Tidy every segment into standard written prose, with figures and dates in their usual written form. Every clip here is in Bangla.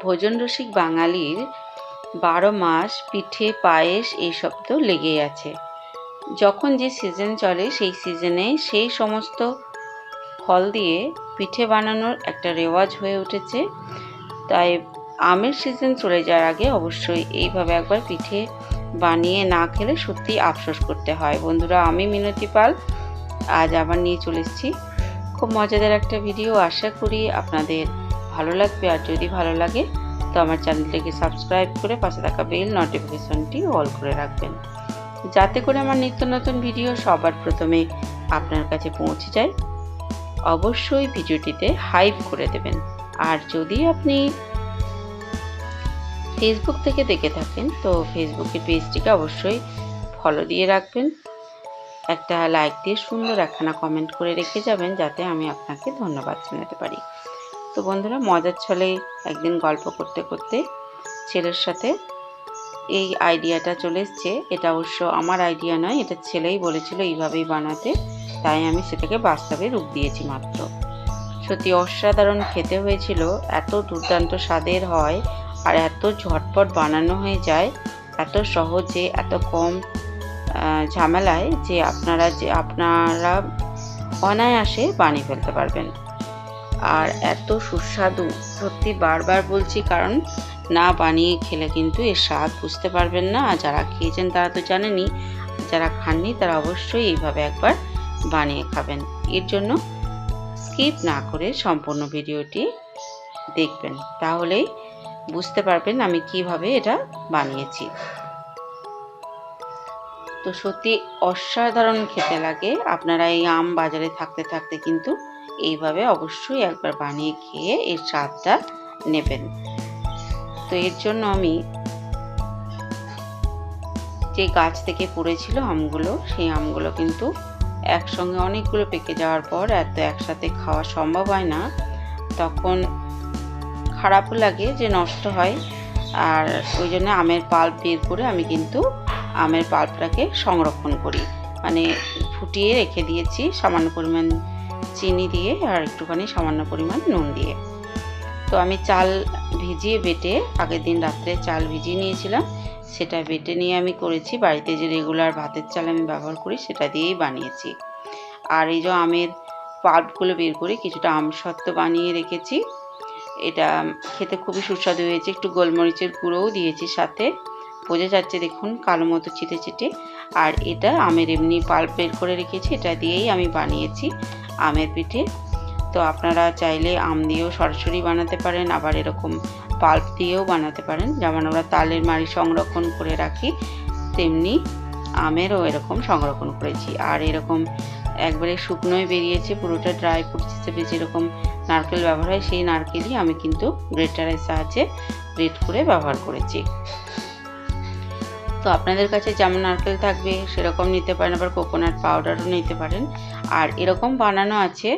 ভোজন রসিক বাঙালির 12 মাস পিঠে পায়েস এইসব তো লেগেই আছে। যখন যে সিজন চলে সেই সিজনে সেই সমস্ত ফল দিয়ে পিঠে বানানোর একটা রেওয়াজ হয়ে উঠেছে। তাই আমের সিজন চলে যাওয়ার আগে অবশ্যই এইভাবে একবার পিঠে বানিয়ে না খেলে সত্যিই আফসোস করতে হয়। বন্ধুরা, আমি মিনতি পাল আজ আবার নিয়ে চলে এসেছি খুব মজাদার একটা ভিডিও। আশা করি আপনাদের ভালো লাগবে। আর যদি ভালো লাগে তো আমার চ্যানেলটিকে সাবস্ক্রাইব করে পাশে থাকা বেল নোটিফিকেশনটি অল করে রাখবেন, যাতে করে আমার নিত্য নতুন ভিডিও সবার প্রথমে আপনার কাছে পৌঁছে যায়। অবশ্যই ভিডিওটিতে হাইপ করে দেবেন। আর যদি আপনি ফেসবুক থেকে দেখে থাকেন তো ফেসবুকের পেজটিকে অবশ্যই ফলো দিয়ে রাখবেন, একটা লাইক দিয়ে সুন্দর একখানা কমেন্ট করে রেখে যাবেন, যাতে আমি আপনাকে ধন্যবাদ জানাতে পারি। তো বন্ধুরা, মজার ছলে একদিন গল্প করতে করতে ছেলের সাথে এই আইডিয়াটা চলে এসছে। এটা অবশ্য আমার আইডিয়া নয়, এটা ছেলেই বলেছিল এইভাবেই বানাতে, তাই আমি সেটাকে বাস্তবে রূপ দিয়েছি মাত্র। সত্যি অসাধারণ খেতে হয়েছিল, এত দুর্দান্ত স্বাদের হয় আর এত ঝটপট বানানো হয়ে যায়, এত সহজে, এত কম ঝামেলায় যে আপনারা অনায়াসে বানিয়ে ফেলতে পারবেন। আর এত সুস্বাদু, সত্যি বারবার বলছি, কারণ না বানিয়ে খেলে কিন্তু এর স্বাদ বুঝতে পারবেন না। আর যারা খেয়েছেন তারা তো জানেনই, যারা খাননি তারা অবশ্যই এইভাবে একবার বানিয়ে খাবেন। এর জন্য স্কিপ না করে সম্পূর্ণ ভিডিওটি দেখবেন, তাহলেই বুঝতে পারবেন আমি কিভাবে এটা বানিয়েছি। তো সত্যি অসাধারণ খেতে লাগে। আপনারা এই আম বাজারে থাকতে থাকতে কিন্তু এইভাবে অবশ্যই একবার বানিয়ে খেয়ে এর স্বাদটা নেবেন। তো এর জন্য আমি যে গাছ থেকে পড়েছিল আমগুলো, সেই আমগুলো কিন্তু একসঙ্গে অনেকগুলো পেকে যাওয়ার পর এত একসাথে খাওয়া সম্ভব হয় না, তখন খারাপও লাগে যে নষ্ট হয়। আর ওই জন্য আমের পাল্প বের করে আমি কিন্তু আমের পাল্পটাকে সংরক্ষণ করি, মানে ফুটিয়ে রেখে দিয়েছি সামান্য পরিমাণ চিনি দিয়ে আর একটুখানি সামান্য পরিমাণ নুন দিয়ে। তো আমি চাল ভিজিয়ে বেটে, আগের দিন রাত্রে চাল ভিজিয়ে নিয়েছিলাম, সেটা বেটে নিয়ে আমি করেছি। বাড়িতে যে রেগুলার ভাতের চাল আমি ব্যবহার করি সেটা দিয়েই বানিয়েছি। আর এই যে আমের পাল্পগুলো বের করে কিছুটা আমসত্ত্ব বানিয়ে রেখেছি। এটা খেতে খুবই সুস্বাদু হয়েছে। একটু গোলমরিচের গুঁড়োও দিয়েছি সাথে, বোঝা যাচ্ছে দেখুন কালো মতো ছিটে ছিটে। আর এটা আমের এমনি পাল্প বের করে রেখেছি, এটা দিয়েই আমি বানিয়েছি আমের পিঠে। তো আপনারা চাইলে আম দিয়েও সরাসরি বানাতে পারেন, আবার এরকম পাল্প দিয়েও বানাতে পারেন। যেমন আমরা তালের মাড়ি সংরক্ষণ করে রাখি, তেমনি আমেরও এরকম সংরক্ষণ করেছি। আর এরকম একবারে শুকনোই বেরিয়েছে, পুরোটা ড্রাই ফ্রুট হিসেবে যেরকম নারকেল ব্যবহার হয় সেই নারকেলই আমি কিন্তু গ্রেটারের সাহায্যে গ্রেট করে ব্যবহার করেছি। তো আপনাদের কাছে যেমন নারকেল থাকবে সেরকম নিতে পারেন, আবার কোকোনাট পাউডারও নিতে পারেন। আর এরকম বানানো আছে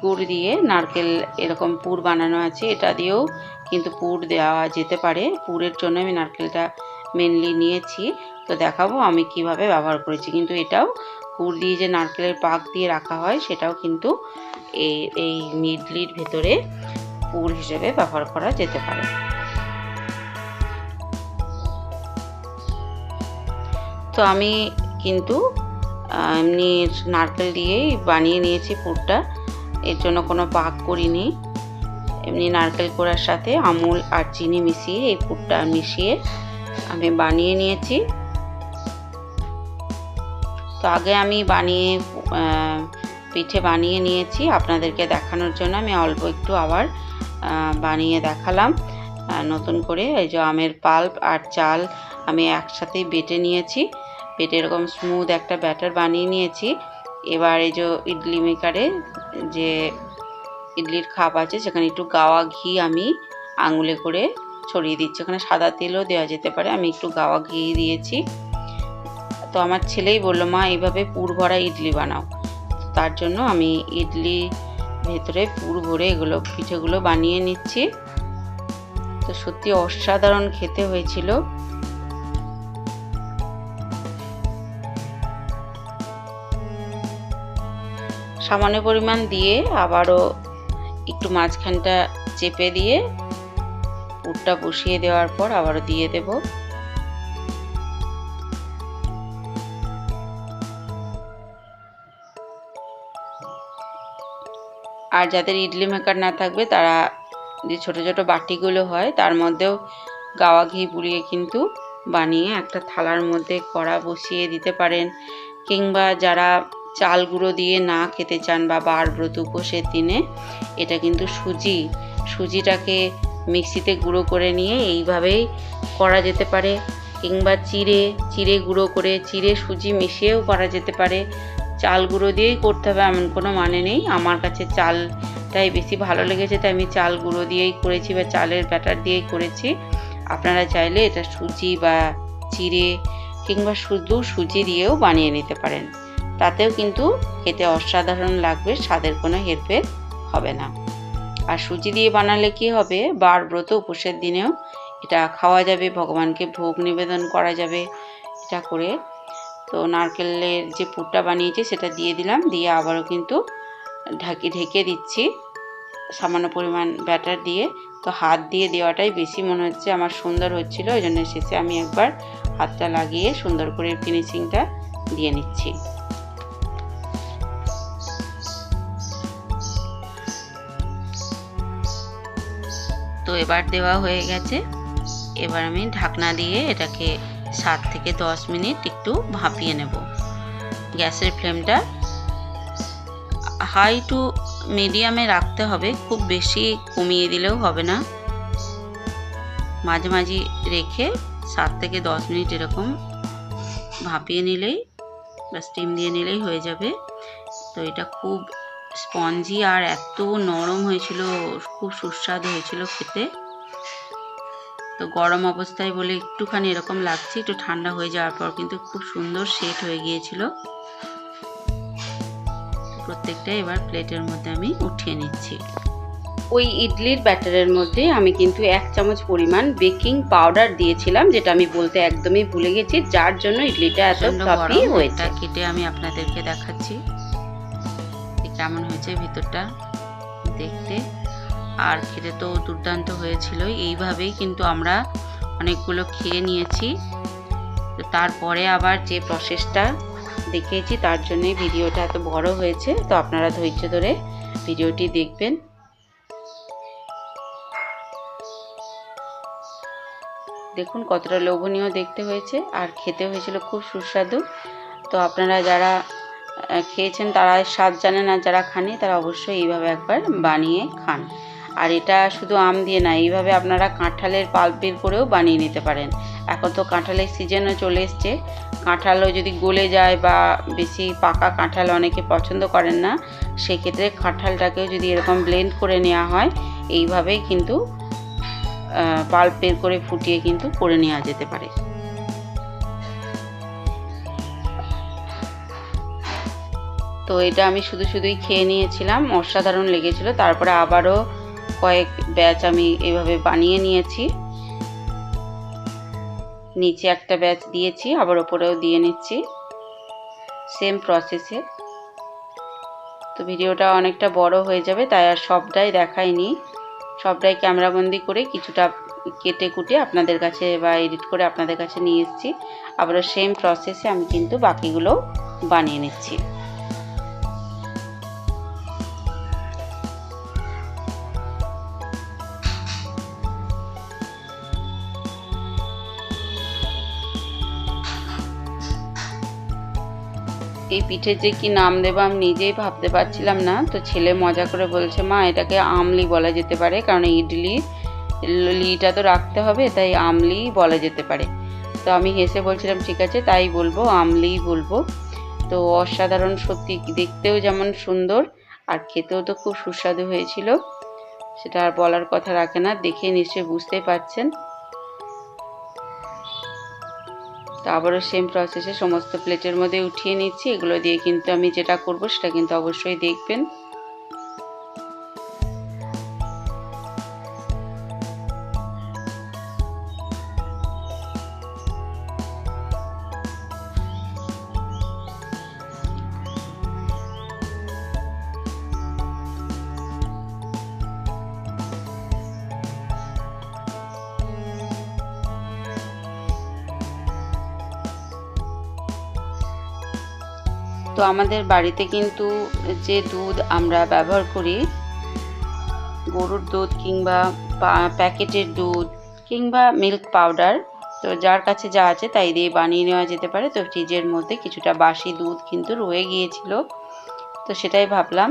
গুড় দিয়ে, নারকেল এরকম পুর বানানো আছে, এটা দিয়েও কিন্তু পুর দেওয়া যেতে পারে। পুরের জন্য আমি নারকেলটা মেনলি নিয়েছি, তো দেখাবো আমি কিভাবে ব্যবহার করেছি। কিন্তু এটাও গুড় দিয়ে যে নারকেলের পাক দিয়ে রাখা হয় সেটাও কিন্তু এই ইডলির ভেতরে পুর হিসেবে ব্যবহার করা যেতে পারে। তো আমি কিন্তু এমনি নারকেল দিয়েই বানিয়ে নিয়েছি পুরটা, এর জন্য কোনো পাক করিনি। এমনি নারকেল কোড়ার সাথে আমুল আর চিনি মিশিয়ে এই পুরটা মিশিয়ে আমি বানিয়ে নিয়েছি। তো আগে আমি পিঠে বানিয়ে নিয়েছি, আপনাদেরকে দেখানোর জন্য আমি অল্প একটু আবার বানিয়ে দেখালাম নতুন করে। এই যে আমের পাল্প আর চাল আমি একসাথেই বেটে নিয়েছি, বেটে এরকম স্মুথ একটা ব্যাটার বানিয়ে নিয়েছি। এবার এই যে ইডলি মেকারে যে ইডলির খাপ আছে সেখানে একটু গাওয়া ঘি আমি আঙুলে করে ছড়িয়ে দিচ্ছি, ওখানে সাদা তেলও দেওয়া যেতে পারে, আমি একটু গাওয়া ঘি দিয়েছি। তো আমার ছেলেই বললো, মা এইভাবে পুর ভরা ইডলি বানাও। তার জন্য আমি ইডলি ভেতরে পুর ভরে এগুলো পিঠেগুলো বানিয়ে নিচ্ছি। তো সত্যি অসাধারণ খেতে হয়েছিল। সামান্য পরিমাণ দিয়ে আবারও একটু মাঝখানটা চেপে দিয়ে পুরটা বসিয়ে দেওয়ার পর আবারও দিয়ে দেব। আর যাদের ইডলি মেকার না থাকবে তারা যে ছোট ছোট বাটিগুলো হয় তার মধ্যেও গাওয়া ঘি বুলিয়ে কিন্তু বানিয়ে একটা থালার মধ্যে কড়া বসিয়ে দিতে পারেন। কিংবা যারা চাল গুঁড়ো দিয়ে না খেতে চান বা বার ব্রত উপোসের দিনে এটা কিন্তু সুজিটাকে মিক্সিতে গুঁড়ো করে নিয়ে এইভাবেই করা যেতে পারে। কিংবা চিড়ে গুঁড়ো করে চিড়ে সুজি মিশিয়েও করা যেতে পারে। চাল গুঁড়ো দিয়েই করতে হবে এমন কোনো মানে নেই। আমার কাছে চালটাই বেশি ভালো লেগেছে তাই আমি চাল গুঁড়ো দিয়েই করেছি বা চালের ব্যাটার দিয়েই করেছি। আপনারা চাইলে এটা সুজি বা চিড়ে কিংবা শুধু সুজি দিয়েও বানিয়ে নিতে পারেন, তাতেও কিন্তু খেতে অসাধারণ লাগবে, স্বাদের কোনো হেরফের হবে না। আর সুজি দিয়ে বানালে কি হবে, বার ব্রত উপোসের দিনেও এটা খাওয়া যাবে, ভগবানকে ভোগ নিবেদন করা যাবে এটা করে। তো নারকেলের যে পুরটা বানিয়েছি সেটা দিয়ে দিলাম, দিয়ে আবারও কিন্তু ঢেকে দিচ্ছি সামান্য পরিমাণ ব্যাটার দিয়ে। তো হাত দিয়ে দেওয়াটাই বেশি মনে হচ্ছে আমার সুন্দর হচ্ছিল, ওই জন্য শেষে আমি একবার হাতটা লাগিয়ে সুন্দর করে ফিনিশিংটা দিয়ে নিচ্ছি। তো এবার দেওয়া হয়ে গেছে। এবার আমি ঢাকনা দিয়ে এটাকে 7 থেকে 10 মিনিট একটু ভাপিয়ে নেব। গ্যাসের ফ্লেমটা হাই টু মিডিয়ামে রাখতে হবে, খুব বেশি কমিয়ে দিলেও হবে না। মাঝামাঝি রেখে 7 থেকে 10 মিনিট এরকম ভাপিয়ে নিলেই বা স্টিম দিয়ে নিলেই হয়ে যাবে। তো এটা খুব স্পঞ্জি আর এত নরম হয়েছিল, খুব সুস্বাদু হয়েছিল খেতে। তো গরম অবস্থায় বলে একটুখানি এরকম লাগছে, একটু ঠান্ডা হয়ে যাওয়ার পর কিন্তু খুব সুন্দর সেট হয়ে গিয়েছিল। প্রত্যেকটা এবার প্লেটের মধ্যে আমি উঠিয়ে নিচ্ছি। ওই ইডলির ব্যাটারের মধ্যে আমি কিন্তু 1 চামচ পরিমাণ বেকিং পাউডার দিয়েছিলাম, যেটা আমি বলতে একদমই ভুলে গেছি, যার জন্য ইডলিটা এত ফ্লাফি হয়েছে। কেটে আমি আপনাদেরকে দেখাচ্ছি কেমন হয়েছে ভিতরটা দেখতে, আর খেতে তো দুর্দান্ত হয়েছিল। এইভাবেই কিন্তু আমরা অনেকগুলো খেয়ে নিয়েছি। তো তারপরে আবার যে প্রসেসটা দেখিয়েছি তার জন্য ভিডিওটা এত বড় হয়েছে, তো আপনারা ধৈর্য ধরে ভিডিওটি দেখবেন। দেখুন কতটা লোভনীয় দেখতে হয়েছে, আর খেতে হয়েছিল খুব সুস্বাদু। তো আপনারা যারা খেয়েছেন তারা স্বাদ জানেন, আর যারা খাননি তারা অবশ্যই এইভাবে একবার বানিয়ে খান। আর এটা শুধু আম দিয়ে না, এইভাবে আপনারা কাঁঠালের পাল্প বের করেও বানিয়ে নিতে পারেন। এখন তো কাঁঠালের সিজনও চলে এসছে, কাঁঠালও যদি গলে যায় বা বেশি পাকা কাঁঠাল অনেকে পছন্দ করেন না, সেক্ষেত্রে কাঁঠালটাকেও যদি এরকম ব্লেন্ড করে নেওয়া হয়, এইভাবেই কিন্তু পাল্প বের করে ফুটিয়ে কিন্তু করে নেওয়া যেতে পারে। তো এটা আমি শুধুই খেয়ে নিয়েছিলাম, অসাধারণ লেগেছিল। তারপরে আবারও কয়েক ব্যাচ আমি এভাবে বানিয়ে নিয়েছি, নিচে একটা ব্যাচ দিয়েছি, আবার ওপরেও দিয়ে নিচ্ছি সেম প্রসেসে। তো ভিডিওটা অনেকটা বড় হয়ে যাবে, তাই আর সবটাই দেখাইনি, সবটাই ক্যামেরাবন্দি করে কিছুটা কেটে কুটে আপনাদের কাছে বা এডিট করে আপনাদের কাছে নিয়ে এসেছি। আবারও সেম প্রসেসে আমি কিন্তু বাকিগুলো বানিয়ে নিচ্ছি। এই পিঠে যে কি নাম দেব আমি নিজেই ভাবতে পারছিলাম না। তো ছেলে মজা করে বলছে, মা এটাকে আমলি বলা যেতে পারে, কারণ লিটা তো রাখতে হবে, তাই আমলি বলা যেতে পারে। তো আমি হেসে বলছিলাম ঠিক আছে তাই বলবো, আমলিই বলবো। তো অসাধারণ, সত্যি দেখতেও যেমন সুন্দর আর খেতেও তো খুব সুস্বাদু হয়েছিল, সেটা আর বলার কথা রাখে না, দেখে নিশ্চয়ই বুঝতেই পারছেন। তো আবারও সেম প্রসেসে সমস্ত প্লেটের মধ্যে উঠিয়ে নিচ্ছি। এগুলো দিয়ে কিন্তু আমি যেটা করব সেটা কিন্তু অবশ্যই দেখবেন। তো আমাদের বাড়িতে কিন্তু যে দুধ আমরা ব্যবহার করি, গরুর দুধ কিংবা প্যাকেটের দুধ কিংবা মিল্ক পাউডার, তো যার কাছে যা আছে তাই দিয়ে বানিয়ে নেওয়া যেতে পারে। তো ফ্রিজের মধ্যে কিছুটা বাসি দুধ কিন্তু রয়ে গিয়েছিল, তো সেটাই ভাবলাম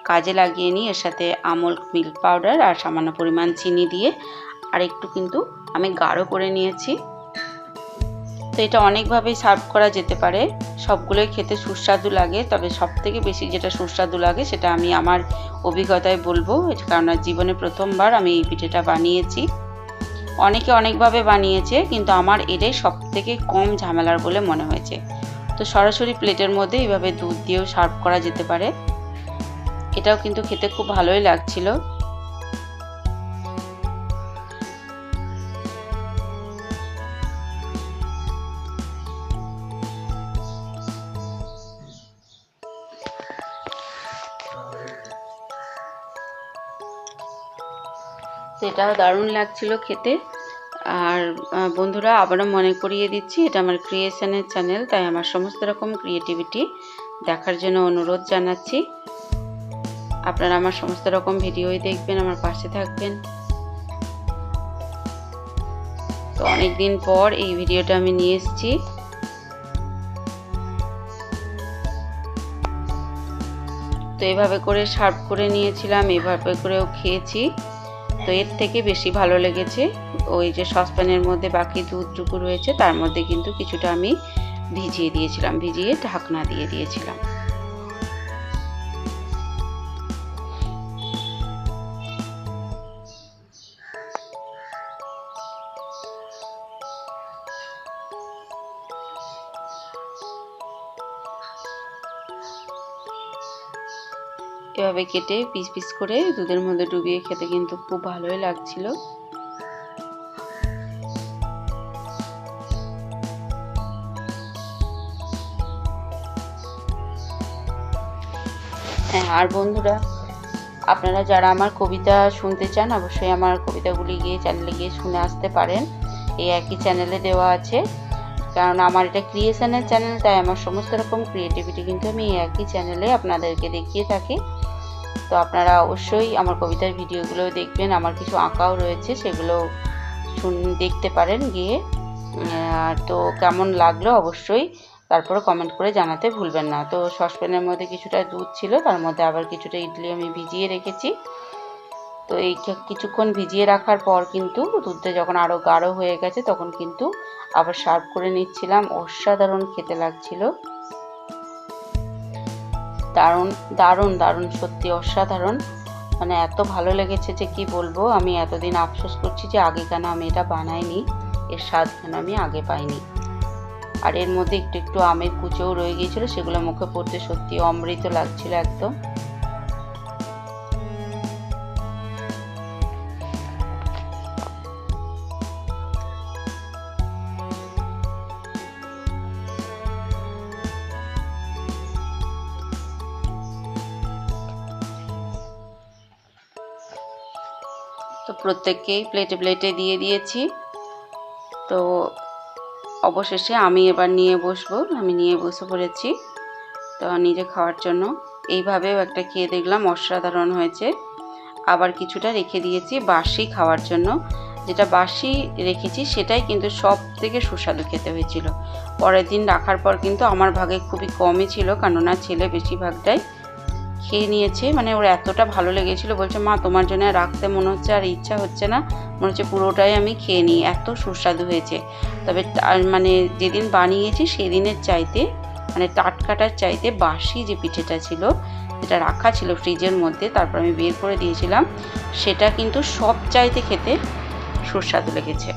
কাজে লাগিয়ে নিই। এর সাথে আমুল মিল্ক পাউডার আর সামান্য পরিমাণ চিনি দিয়ে আর একটু কিন্তু আমি গাঢ় করে নিয়েছি। তো এটা অনেকভাবেই সার্ভ করা যেতে পারে, সবগুলোই খেতে সুস্বাদু লাগে। তবে সবথেকে বেশি যেটা সুস্বাদু লাগে সেটা আমি আমার অভিজ্ঞতায় বলবো, কারণ জীবনে প্রথমবার আমি এই পিঠেটা বানিয়েছি। অনেকে অনেকভাবে বানিয়েছে, কিন্তু আমার এটাই সবথেকে কম ঝামেলার বলে মনে হয়েছে। তো সরাসরি প্লেটের মধ্যে এইভাবে দুধ দিয়েও সার্ভ করা যেতে পারে। এটাও কিন্তু খেতে খুব ভালোই লাগছিল। তো এটাও দারুণ লাগছিল খেতে। আর বন্ধুরা, আবারও মনে করিয়ে দিচ্ছি, এটা আমার ক্রিয়েশনের চ্যানেল, তাই আমার সমস্ত রকম ক্রিয়েটিভিটি দেখার জন্য অনুরোধ জানাচ্ছি। আপনারা আমার সমস্ত রকম ভিডিওই দেখবেন, আমার পাশে থাকবেন। তো অনেক দিন পর এই ভিডিওটা আমি নিয়ে এসেছি। তো এভাবে করে সার্ভ করে নিয়েছিলাম, এভাবে করেও খেয়েছি। তো এর থেকে বেশি ভালো লেগেছে ওই যে সসপ্যানের মধ্যে বাকি দুধটুকু রয়েছে, তার মধ্যে কিন্তু কিছুটা আমি ভিজিয়ে দিয়েছিলাম, ভিজিয়ে ঢাকনা দিয়ে দিয়েছিলাম। এভাবে কেটে পিস পিস করে দুধের মধ্যে ডুবিয়ে খেতে কিন্তু খুব ভালোই লাগছিল। হ্যাঁ, আর বন্ধুরা, আপনারা যারা আমার কবিতা শুনতে চান অবশ্যই আমার কবিতাগুলি গিয়ে চ্যানেলে গিয়ে শুনে আসতে পারেন। এই একই চ্যানেলে দেওয়া আছে, কারণ আমার এটা ক্রিয়েশনের চ্যানেল, তাই আমার সমস্ত রকম ক্রিয়েটিভিটি কিন্তু আমি এই একই চ্যানেলে আপনাদেরকে দেখিয়ে থাকি। তো আপনারা অবশ্যই আমার কবিতার ভিডিওগুলো দেখবেন। আমার কিছু আঁকাও রয়েছে, সেগুলো দেখতে পারেন গিয়ে। তো কেমন লাগলো অবশ্যই তারপরে কমেন্ট করে জানাতে ভুলবেন না। তো সসপ্যানের মধ্যে কিছুটা দুধ ছিল, তার মধ্যে আবার কিছুটা ইডলি আমি ভিজিয়ে রেখেছি। তো এই কিছুক্ষণ ভিজিয়ে রাখার পর কিন্তু দুধটা যখন আরও গাঢ় হয়ে গেছে, তখন কিন্তু আবার সার্ভ করে নিচ্ছিলাম। অসাধারণ খেতে লাগছিল, দারুণ দারুণ দারুণ, সত্যি অসাধারণ। মানে এত ভালো লেগেছে যে কি বলবো। আমি এতদিন আফসোস করছি যে আগে কেন আমি এটা বানাইনি, এর স্বাদ কেন আমি আগে পাইনি। আর এর মধ্যে একটু একটু আমের কুচোও রয়ে গিয়েছিল, সেগুলো মুখে পড়তে সত্যি অমৃত লাগছিল একদম। তো প্রত্যেককেই প্লেটে প্লেটে দিয়ে দিয়েছি। তো অবশেষে আমি এবার নিয়ে বসবো, আমি নিয়ে বসে পড়েছি তো নিজে খাওয়ার জন্য। এইভাবেও একটা খেয়ে দেখলাম, অসাধারণ হয়েছে। আবার কিছুটা রেখে দিয়েছি বাসি খাওয়ার জন্য। যেটা বাসি রেখেছি সেটাই কিন্তু সব থেকে সুস্বাদু খেতে হয়েছিল। পরের দিন রাখার পর কিন্তু আমার ভাগে খুবই কমই ছিল, কেননা ছেলে বেশিরভাগটাই খেয়ে নিয়েছে। মানে ওর এতটা ভালো লেগেছিল, বলছে মা তোমার জন্য রাখতে মনে হচ্ছে আর ইচ্ছা হচ্ছে না, মনে হচ্ছে পুরোটাই আমি খেয়ে নিই, এত সুস্বাদু হয়েছে। তবে মানে যেদিন বানিয়েছি সেদিনের চাইতে, মানে টাটকাটার চাইতে বাসি যে পিঠেটা ছিল, যেটা রাখা ছিল ফ্রিজের মধ্যে, তারপর আমি বের করে দিয়েছিলাম, সেটা কিন্তু সব চাইতে খেতে সুস্বাদু লেগেছে।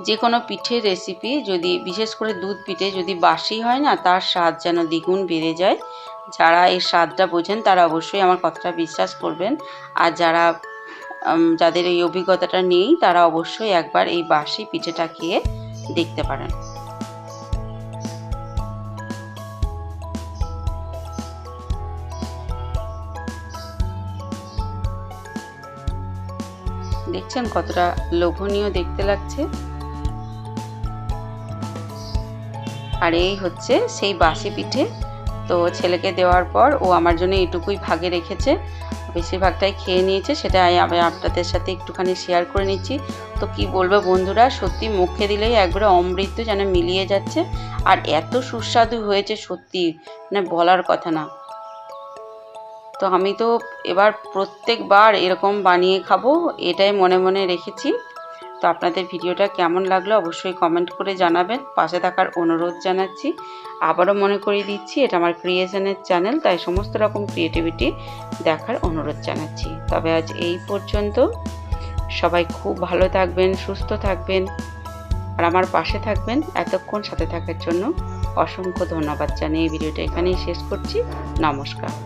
যে কোনো পিঠের রেসিপি যদি, বিশেষ করে দুধ পিঠে যদি বাসি হয় না, তার স্বাদ যেন দ্বিগুণ বেড়ে যায়। যারা এই স্বাদটা বোঝেন তারা অবশ্যই আমার কথাটা বিশ্বাস করবেন। আর যাদের এই অভিজ্ঞতাটা নেই, তারা অবশ্যই একবার এই বাসি পিঠেটা খেয়ে দেখতে পারেন। দেখছেন কতটা লোভনীয় দেখতে লাগছে। আর এই হচ্ছে সেই বাসি পিঠে। তো ছেলেকে দেওয়ার পর ও আমার জন্য এইটুকুই ভাগে রেখেছে, বেশিরভাগটাই খেয়ে নিয়েছে। সেটা আমি আপনাদের সাথে একটুখানি শেয়ার করে নিচ্ছি। তো কি বলবো বন্ধুরা, সত্যি মুখে দিলেই একবারে অমৃত যেন মিলিয়ে যাচ্ছে। আর এত সুস্বাদু হয়েছে সত্যি, মানে বলার কথা না। তো আমি তো এবার প্রত্যেকবার এরকম বানিয়ে খাবো, এটাই মনে মনে রেখেছি। তো আপনাদের ভিডিওটা কেমন লাগলো অবশ্যই কমেন্ট করে জানাবেন, পাশে থাকার অনুরোধ জানাচ্ছি। আবারও মনে করিয়ে দিচ্ছি এটা আমার ক্রিয়েশনের চ্যানেল, তাই সমস্ত রকম ক্রিয়েটিভিটি দেখার অনুরোধ জানাচ্ছি। তবে আজ এই পর্যন্ত। সবাই খুব ভালো থাকবেন, সুস্থ থাকবেন, আর আমার পাশে থাকবেন। এতক্ষণ সাথে থাকার জন্য অসংখ্য ধন্যবাদ জানিয়ে এই ভিডিওটা এখানেই শেষ করছি। নমস্কার।